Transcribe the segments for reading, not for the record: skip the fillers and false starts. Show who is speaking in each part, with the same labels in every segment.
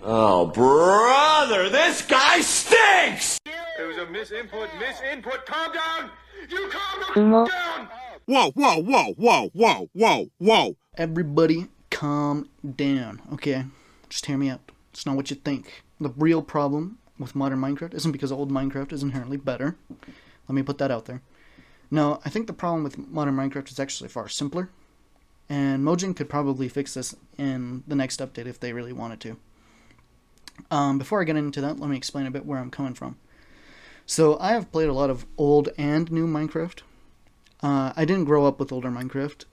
Speaker 1: Oh, brother, this guy stinks!
Speaker 2: It was a misinput. Calm down! You calm down!
Speaker 3: Whoa, whoa, whoa, whoa, whoa, whoa, whoa.
Speaker 4: Everybody calm down, okay? Just hear me out. It's not what you think. The real problem with modern Minecraft isn't because old Minecraft is inherently better. Let me put that out there. No, I think the problem with modern Minecraft is actually far simpler. And Mojang could probably fix this in the next update if they really wanted to. Before I get into that, let me explain a bit where I'm coming from. So I have played a lot of old and new Minecraft. I didn't grow up with older Minecraft.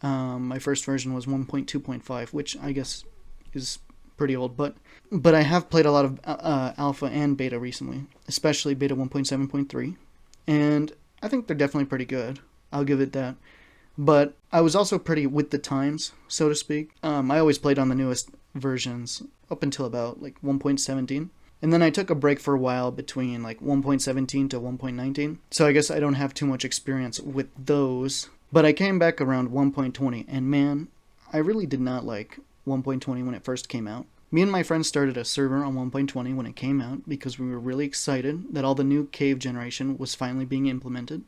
Speaker 4: My first version was 1.2.5, which I guess is pretty old, but I have played a lot of alpha and beta recently, especially beta 1.7.3, and I think they're definitely pretty good. I'll give it that. But I was also pretty with the times, so to speak. I always played on the newest versions up until about like 1.17. And then I took a break for a while between like 1.17 to 1.19. So I guess I don't have too much experience with those. But I came back around 1.20, and man, I really did not like 1.20 when it first came out. Me and my friends started a server on 1.20 when it came out because we were really excited that all the new cave generation was finally being implemented.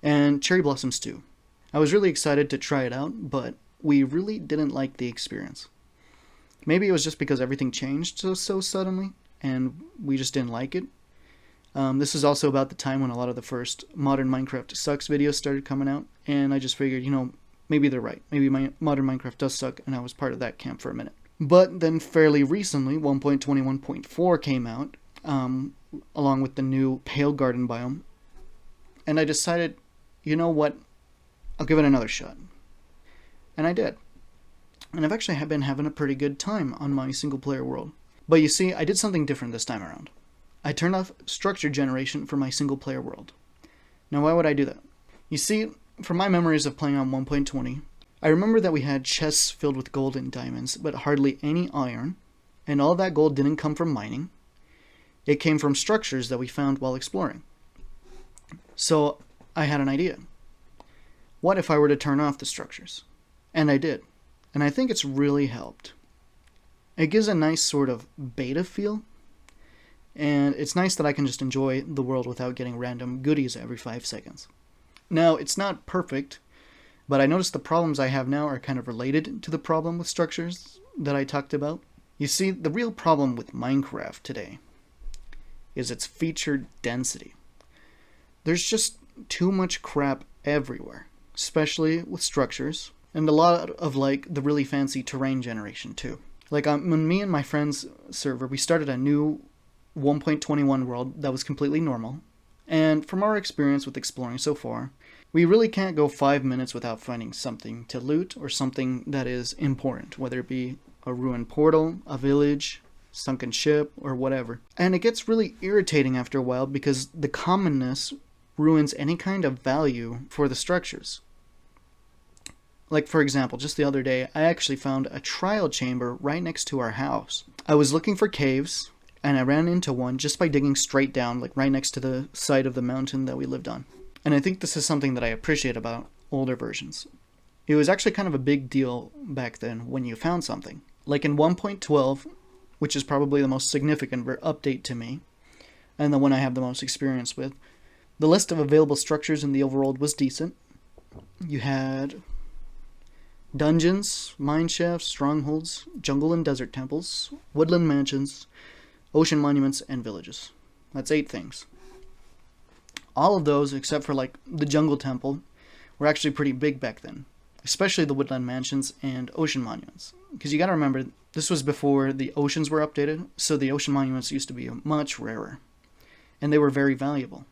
Speaker 4: And cherry blossoms too. I was really excited to try it out, but we really didn't like the experience. Maybe it was just because everything changed so suddenly, and we just didn't like it. This is also about the time when a lot of the first modern Minecraft sucks videos started coming out, and I just figured, maybe they're right. Maybe my modern Minecraft does suck, and I was part of that camp for a minute. But then fairly recently, 1.21.4 came out, along with the new Pale Garden biome, and I decided, you know what, I'll give it another shot. And I did. And I've actually been having a pretty good time on my single-player world. But you see, I did something different this time around. I turned off structure generation for my single-player world. Now, why would I do that? You see, from my memories of playing on 1.20, I remember that we had chests filled with gold and diamonds, but hardly any iron, and all that gold didn't come from mining. It came from structures that we found while exploring. So, I had an idea. What if I were to turn off the structures? And I did. And I think it's really helped. It gives a nice sort of beta feel. And it's nice that I can just enjoy the world without getting random goodies every 5 seconds. Now, it's not perfect, but I noticed the problems I have now are kind of related to the problem with structures that I talked about. You see, the real problem with Minecraft today is its feature density. There's just too much crap everywhere, especially with structures, and a lot of the really fancy terrain generation too. When me and my friends' server, we started a new 1.21 world that was completely normal, and from our experience with exploring so far, we really can't go 5 minutes without finding something to loot or something that is important, whether it be a ruined portal, a village, sunken ship, or whatever. And it gets really irritating after a while because the commonness ruins any kind of value for the structures. Like, for example, just the other day, I actually found a trial chamber right next to our house. I was looking for caves, and I ran into one just by digging straight down, right next to the side of the mountain that we lived on. And I think this is something that I appreciate about older versions. It was actually kind of a big deal back then when you found something. Like in 1.12, which is probably the most significant update to me, and the one I have the most experience with, the list of available structures in the overworld was decent. You had dungeons, mine shafts, strongholds, jungle and desert temples, woodland mansions, ocean monuments, and villages. That's 8 things. All of those, except for the jungle temple, were actually pretty big back then, especially the woodland mansions and ocean monuments. Because you gotta remember, this was before the oceans were updated, so the ocean monuments used to be much rarer, and they were very valuable.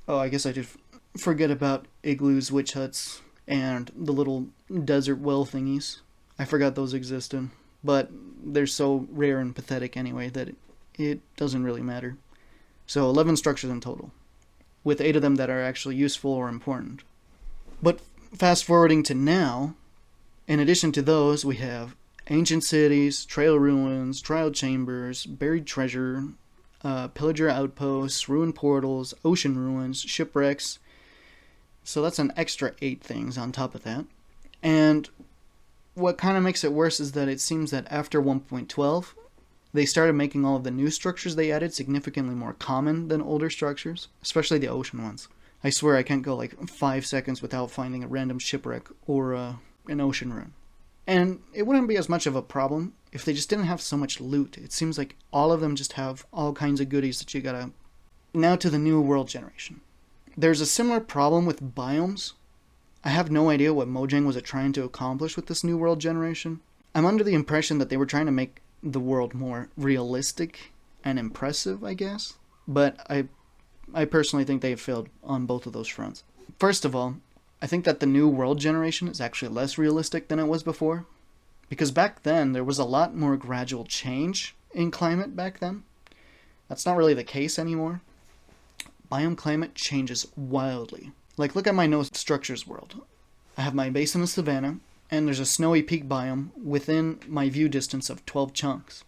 Speaker 4: Oh, I guess I did forget about igloos, witch huts, and the little desert well thingies. I forgot those existed, but they're so rare and pathetic anyway that it doesn't really matter. So 11 structures in total, with 8 of them that are actually useful or important. But fast forwarding to now, in addition to those, we have ancient cities, trail ruins, trial chambers, buried treasure, pillager outposts, ruined portals, ocean ruins, shipwrecks. So that's an extra 8 things on top of that. And what kind of makes it worse is that it seems that after 1.12, they started making all of the new structures they added significantly more common than older structures, especially the ocean ones. I swear I can't go like 5 seconds without finding a random shipwreck or an ocean ruin. And it wouldn't be as much of a problem if they just didn't have so much loot. It seems like all of them just have all kinds of goodies that you gotta... Now to the new world generation. There's a similar problem with biomes. I have no idea what Mojang was trying to accomplish with this new world generation. I'm under the impression that they were trying to make the world more realistic and impressive, I guess. But I personally think they have failed on both of those fronts. First of all, I think that the new world generation is actually less realistic than it was before. Because back then, there was a lot more gradual change in climate back then. That's not really the case anymore. Biome climate changes wildly. Like, look at my no structures world. I have my base in a savanna, and there's a snowy peak biome within my view distance of 12 chunks.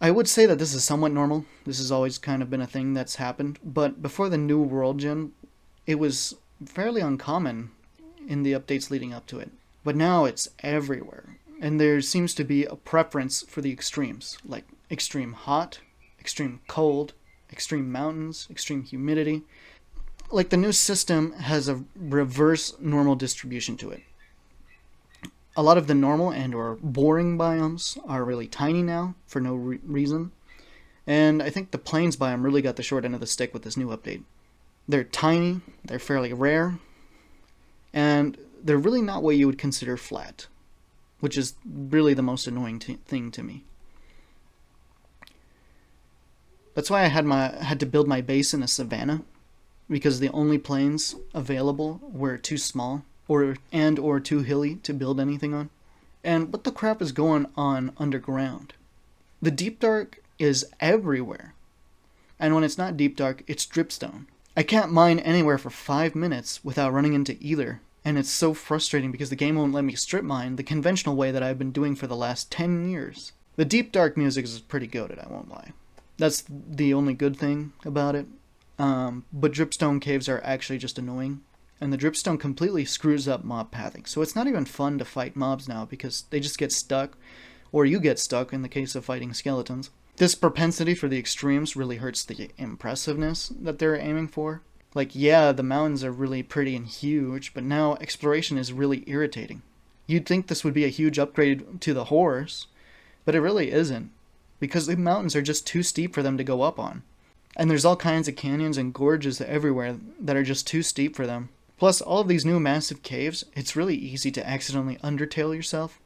Speaker 4: I would say that this is somewhat normal. This has always kind of been a thing that's happened, but before the new world gen, it was fairly uncommon in the updates leading up to it. But now it's everywhere, and there seems to be a preference for the extremes, like extreme hot, extreme cold, extreme mountains, extreme humidity. Like, the new system has a reverse normal distribution to it. A lot of the normal and or boring biomes are really tiny now for no reason. And I think the plains biome really got the short end of the stick with this new update. They're tiny, they're fairly rare, and they're really not what you would consider flat, which is really the most annoying thing to me. That's why I had to build my base in a savanna, because the only plains available were too small or too hilly to build anything on. And what the crap is going on underground? The deep dark is everywhere. And when it's not deep dark, it's dripstone. I can't mine anywhere for 5 minutes without running into either. And it's so frustrating because the game won't let me strip mine the conventional way that I've been doing for the last 10 years. The deep dark music is pretty goated, I won't lie. That's the only good thing about it. But dripstone caves are actually just annoying. And the dripstone completely screws up mob pathing. So it's not even fun to fight mobs now because they just get stuck. Or you get stuck in the case of fighting skeletons. This propensity for the extremes really hurts the impressiveness that they're aiming for. Like, yeah, the mountains are really pretty and huge, but now exploration is really irritating. You'd think this would be a huge upgrade to the horse, but it really isn't. Because the mountains are just too steep for them to go up on. And there's all kinds of canyons and gorges everywhere that are just too steep for them. Plus, all of these new massive caves, it's really easy to accidentally undertale yourself.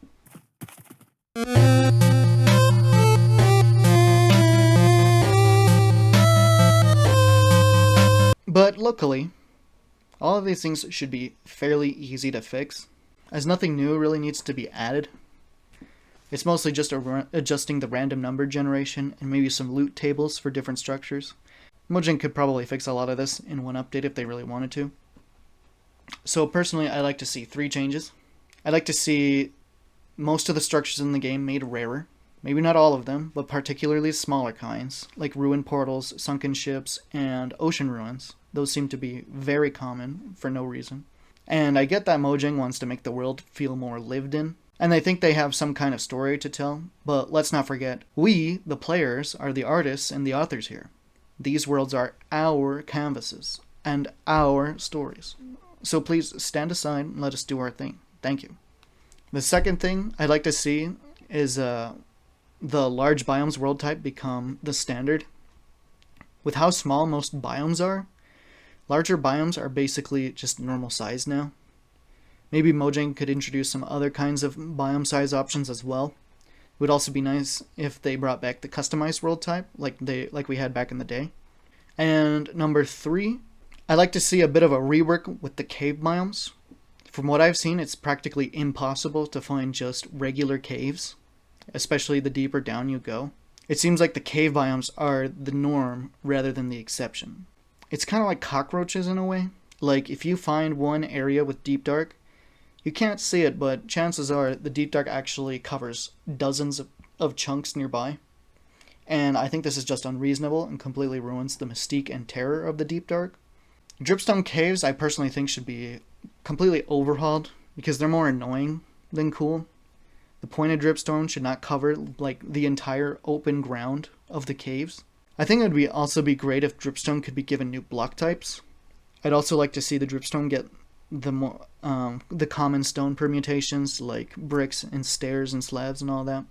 Speaker 4: But luckily, all of these things should be fairly easy to fix, as nothing new really needs to be added. It's mostly just adjusting the random number generation and maybe some loot tables for different structures. Mojang could probably fix a lot of this in one update if they really wanted to. So personally, I like to see 3 changes. I'd like to see most of the structures in the game made rarer. Maybe not all of them, but particularly smaller kinds, like ruined portals, sunken ships, and ocean ruins. Those seem to be very common for no reason. And I get that Mojang wants to make the world feel more lived in, and they think they have some kind of story to tell, but let's not forget, we, the players, are the artists and the authors here. These worlds are our canvases, and our stories. So please stand aside and let us do our thing. Thank you. The second thing I'd like to see is the large biomes world type become the standard. With how small most biomes are, larger biomes are basically just normal size now. Maybe Mojang could introduce some other kinds of biome size options as well. It would also be nice if they brought back the customized world type like we had back in the day. And number 3, I'd like to see a bit of a rework with the cave biomes. From what I've seen, it's practically impossible to find just regular caves, especially the deeper down you go. It seems like the cave biomes are the norm rather than the exception. It's kind of like cockroaches in a way. Like, if you find one area with deep dark, you can't see it, but chances are the deep dark actually covers dozens of chunks nearby. And I think this is just unreasonable and completely ruins the mystique and terror of the deep dark. Dripstone caves, I personally think, should be completely overhauled because they're more annoying than cool. The point of dripstone should not cover like the entire open ground of the caves. I think it would also be great if dripstone could be given new block types. I'd also like to see the dripstone get the common stone permutations like bricks and stairs and slabs and all that.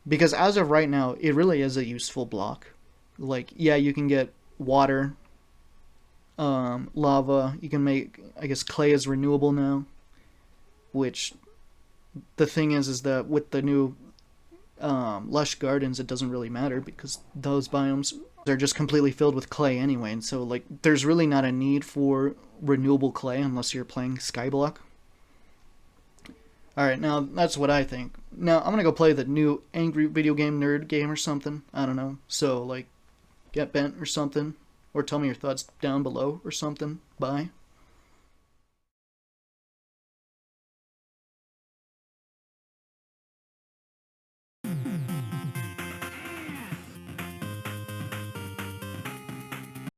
Speaker 4: Because as of right now, it really is a useful block. Like, yeah, you can get water, lava. You can make, I guess, clay is renewable now. Which, the thing is that with the new lush gardens, it doesn't really matter because those biomes are just completely filled with clay anyway. And so, like, there's really not a need for renewable clay unless you're playing Skyblock. Alright, now that's what I think. Now, I'm gonna go play the new Angry Video Game Nerd game or something. I don't know. So, like, get bent or something. Or tell me your thoughts down below or something. Bye.